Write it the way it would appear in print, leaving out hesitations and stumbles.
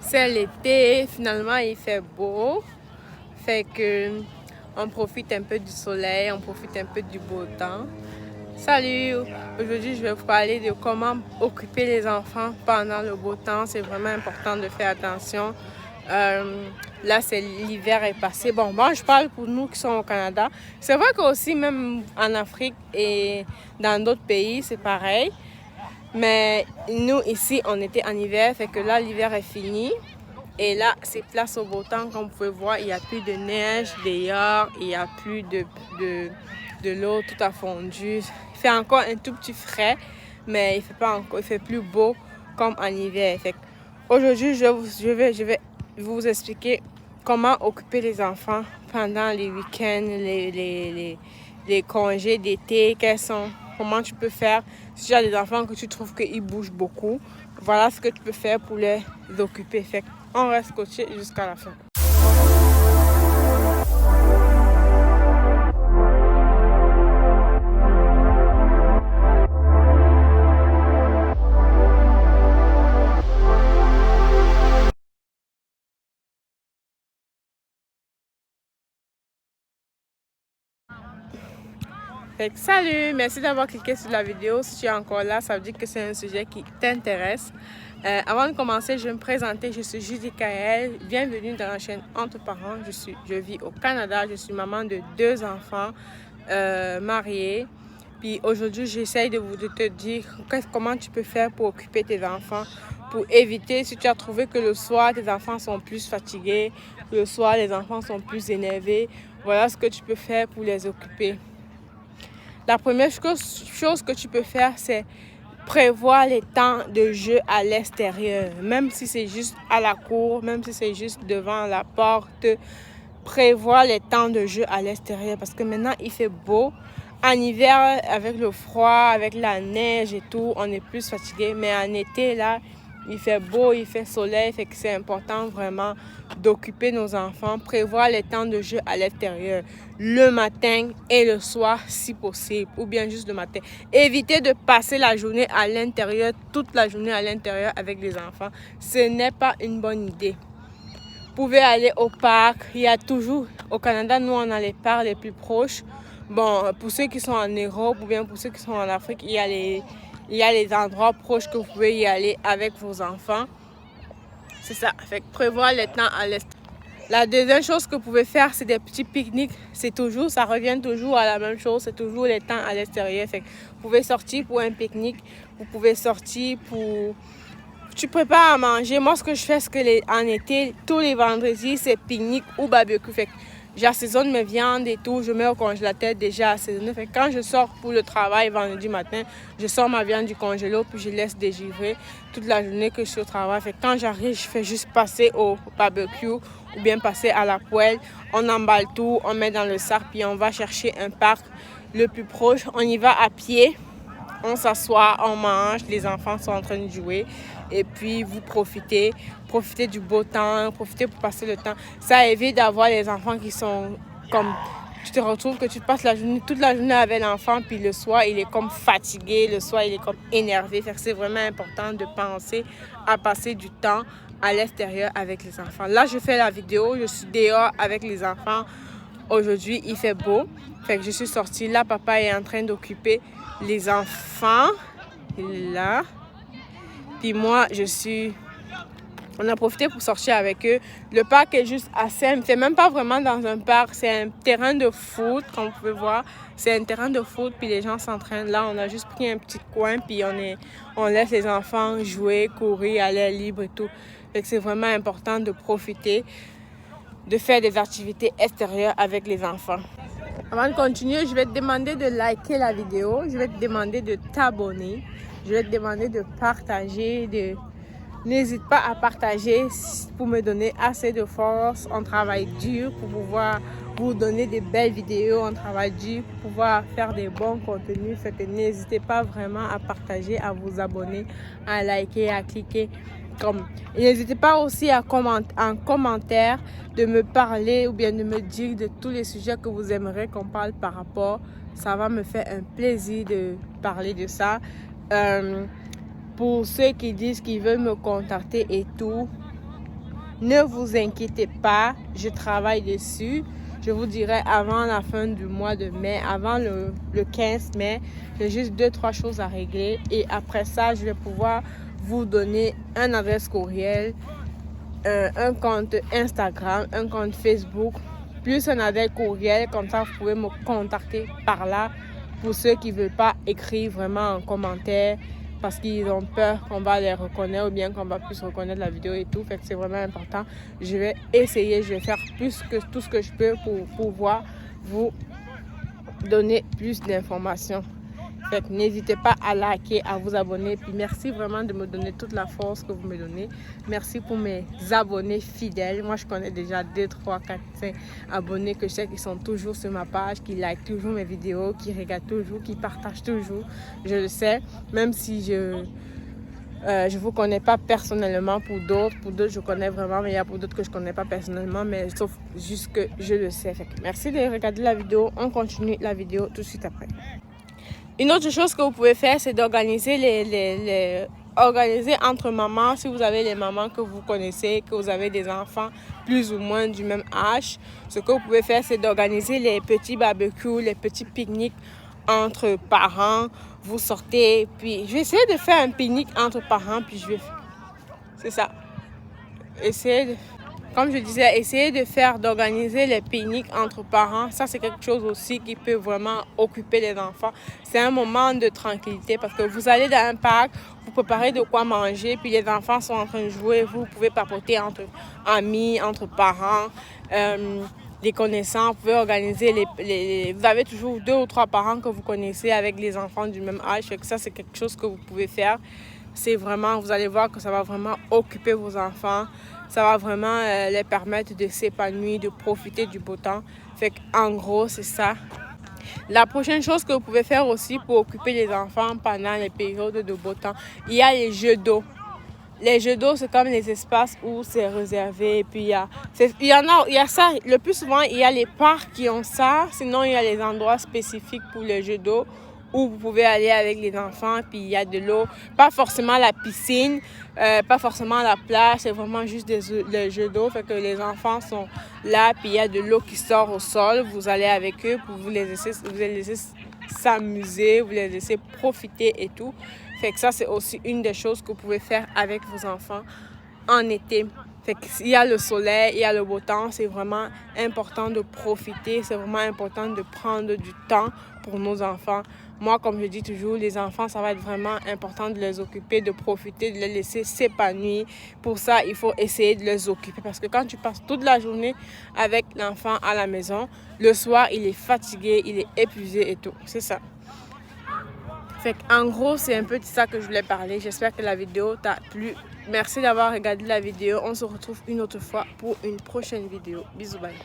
C'est l'été, finalement il fait beau, fait que on profite un peu du soleil, on profite un peu du beau temps. Salut, aujourd'hui je vais vous parler de comment occuper les enfants pendant le beau temps. C'est vraiment important de faire attention. Là, c'est l'hiver est passé. Bon, moi je parle pour nous qui sommes au Canada. C'est vrai qu'aussi même en Afrique et dans d'autres pays, c'est pareil. Mais nous, ici, on était en hiver, fait que là, l'hiver est fini. Et là, c'est place au beau temps. Comme vous pouvez voir, il n'y a plus de neige dehors, il n'y a plus de l'eau, tout a fondu. Il fait encore un tout petit frais, mais il fait pas encore, il fait plus beau comme en hiver. Fait aujourd'hui, je vais vous expliquer comment occuper les enfants pendant les week-ends, les congés d'été, comment tu peux faire si tu as des enfants que tu trouves qu'ils bougent beaucoup. Voilà ce que tu peux faire pour les occuper. Fait on reste coaché jusqu'à la fin. Salut, merci d'avoir cliqué sur la vidéo. Si tu es encore là, ça veut dire que c'est un sujet qui t'intéresse. Avant de commencer, je vais me présenter. Je suis Judy Kael. Bienvenue dans la chaîne Entre Parents. Je vis au Canada. Je suis maman de 2 enfants mariée. Puis aujourd'hui, j'essaye de te dire comment tu peux faire pour occuper tes enfants, pour éviter, si tu as trouvé que le soir, tes enfants sont plus fatigués, le soir, les enfants sont plus énervés. Voilà ce que tu peux faire pour les occuper. La première chose que tu peux faire, c'est prévoir les temps de jeu à l'extérieur. Même si c'est juste à la cour, même si c'est juste devant la porte, prévoir les temps de jeu à l'extérieur. Parce que maintenant, il fait beau. En hiver, avec le froid, avec la neige et tout, on est plus fatigué. Mais en été, là, il fait beau, il fait soleil. Fait que c'est important vraiment d'occuper nos enfants. Prévoir les temps de jeu à l'extérieur. Le matin et le soir, si possible. Ou bien juste le matin. Évitez de passer la journée à l'intérieur, toute la journée à l'intérieur avec les enfants. Ce n'est pas une bonne idée. Vous pouvez aller au parc. Il y a toujours, au Canada, nous, on a les parcs les plus proches. Bon, pour ceux qui sont en Europe ou bien pour ceux qui sont en Afrique, il y a les endroits proches que vous pouvez y aller avec vos enfants. C'est ça. Fait que prévoir les temps à l'est. La deuxième chose que vous pouvez faire, c'est des petits pique-niques. Ça revient toujours à la même chose. C'est toujours les temps à l'extérieur. Fait que vous pouvez sortir pour un pique-nique. Vous pouvez sortir pour... Tu prépares à manger. Moi, ce que je fais, c'est que en été, tous les vendredis, c'est pique-nique ou barbecue. Fait que j'assaisonne mes viandes et tout. Je mets au congélateur déjà assaisonné. Fait que quand je sors pour le travail vendredi matin, je sors ma viande du congélo puis je laisse dégivrer toute la journée que je suis au travail. Fait que quand j'arrive, je fais juste passer au barbecue ou bien passer à la poêle. On emballe tout, on met dans le sac puis on va chercher un parc le plus proche. On y va à pied. On s'assoit, on mange, les enfants sont en train de jouer et puis vous profitez du beau temps, profitez pour passer le temps. Ça évite d'avoir les enfants qui sont comme... Tu te retrouves que tu passes toute la journée avec l'enfant puis le soir il est comme fatigué, le soir il est comme énervé. C'est vraiment important de penser à passer du temps à l'extérieur avec les enfants. Là, je fais la vidéo, je suis dehors avec les enfants. Aujourd'hui, il fait beau. Fait que je suis sortie. Là, papa est en train d'occuper les enfants. Là. Puis moi, on a profité pour sortir avec eux. Le parc est juste assez... C'est même pas vraiment dans un parc. C'est un terrain de foot, comme vous pouvez voir. C'est un terrain de foot, puis les gens s'entraînent. Là, on a juste pris un petit coin, puis on laisse les enfants jouer, courir, à l'air libre et tout. Fait que c'est vraiment important de profiter, de faire des activités extérieures avec les enfants. Avant de continuer, je vais te demander de liker la vidéo, je vais te demander de t'abonner, je vais te demander de partager, N'hésite pas à partager pour me donner assez de force. On travaille dur pour pouvoir vous donner des belles vidéos, on travaille dur pour pouvoir faire des bons contenus. Fait que n'hésitez pas vraiment à partager, à vous abonner, à liker, à cliquer. Et n'hésitez pas aussi en commentaire de me parler ou bien de me dire de tous les sujets que vous aimeriez qu'on parle par rapport. Ça va me faire un plaisir de parler de ça. Pour ceux qui disent qu'ils veulent me contacter et tout, Ne vous inquiétez pas, je travaille dessus. Je vous dirai avant la fin du mois de mai, avant le 15 mai, j'ai juste 2-3 choses à régler. Et après ça, je vais pouvoir vous donner un adresse courriel, un compte Instagram, un compte Facebook, plus un adresse courriel. Comme ça, vous pouvez me contacter par là pour ceux qui ne veulent pas écrire vraiment en commentaire parce qu'ils ont peur qu'on va les reconnaître ou bien qu'on va plus reconnaître la vidéo et tout. Fait que c'est vraiment important. Je vais essayer, je vais faire plus que tout ce que je peux pour pouvoir vous donner plus d'informations. Fait que n'hésitez pas à liker, à vous abonner. Puis merci vraiment de me donner toute la force que vous me donnez. Merci pour mes abonnés fidèles. Moi, je connais déjà 2, 3, 4, 5 abonnés que je sais qui sont toujours sur ma page, qui likent toujours mes vidéos, qui regardent toujours, qui partagent toujours. Je le sais, même si je vous connais pas personnellement pour d'autres. Pour d'autres, je connais vraiment, mais il y a pour d'autres que je connais pas personnellement, mais sauf juste que je le sais. Fait que merci de regarder la vidéo. On continue la vidéo tout de suite après. Une autre chose que vous pouvez faire, c'est d'organiser organiser entre mamans, si vous avez les mamans que vous connaissez, que vous avez des enfants plus ou moins du même âge. Ce que vous pouvez faire, c'est d'organiser les petits barbecues, les petits pique-niques entre parents. Vous sortez, puis je vais essayer de faire un pique-nique entre parents, puis je vais... C'est ça. Comme je disais, essayer d'organiser les pique-niques entre parents. Ça, c'est quelque chose aussi qui peut vraiment occuper les enfants. C'est un moment de tranquillité parce que vous allez dans un parc, vous préparez de quoi manger, puis les enfants sont en train de jouer. Vous pouvez papoter entre amis, entre parents, des connaissances. Vous pouvez organiser vous avez toujours 2 ou 3 parents que vous connaissez avec les enfants du même âge. Fait que ça, c'est quelque chose que vous pouvez faire. C'est vraiment, vous allez voir que ça va vraiment occuper vos enfants. Ça va vraiment les permettre de s'épanouir, de profiter du beau temps. Fait qu'en gros, c'est ça. La prochaine chose que vous pouvez faire aussi pour occuper les enfants pendant les périodes de beau temps, il y a les jeux d'eau. Les jeux d'eau, c'est comme les espaces où c'est réservé. Et puis il y a ça. Le plus souvent, il y a les parcs qui ont ça. Sinon, il y a les endroits spécifiques pour les jeux d'eau où vous pouvez aller avec les enfants, puis il y a de l'eau. Pas forcément la piscine, pas forcément la plage, c'est vraiment juste des jeux d'eau. Fait que les enfants sont là, puis il y a de l'eau qui sort au sol. Vous allez avec eux pour vous les laisser s'amuser, vous les laisser profiter et tout. Fait que ça, c'est aussi une des choses que vous pouvez faire avec vos enfants en été. Fait qu'il y a le soleil, il y a le beau temps, c'est vraiment important de profiter, c'est vraiment important de prendre du temps pour nos enfants. Moi, comme je dis toujours, les enfants, ça va être vraiment important de les occuper, de profiter, de les laisser s'épanouir. Pour ça, il faut essayer de les occuper parce que quand tu passes toute la journée avec l'enfant à la maison, le soir, il est fatigué, il est épuisé et tout. C'est ça. Fait en gros, c'est un peu de ça que je voulais parler. J'espère que la vidéo t'a plu. Merci d'avoir regardé la vidéo. On se retrouve une autre fois pour une prochaine vidéo. Bisous, bye.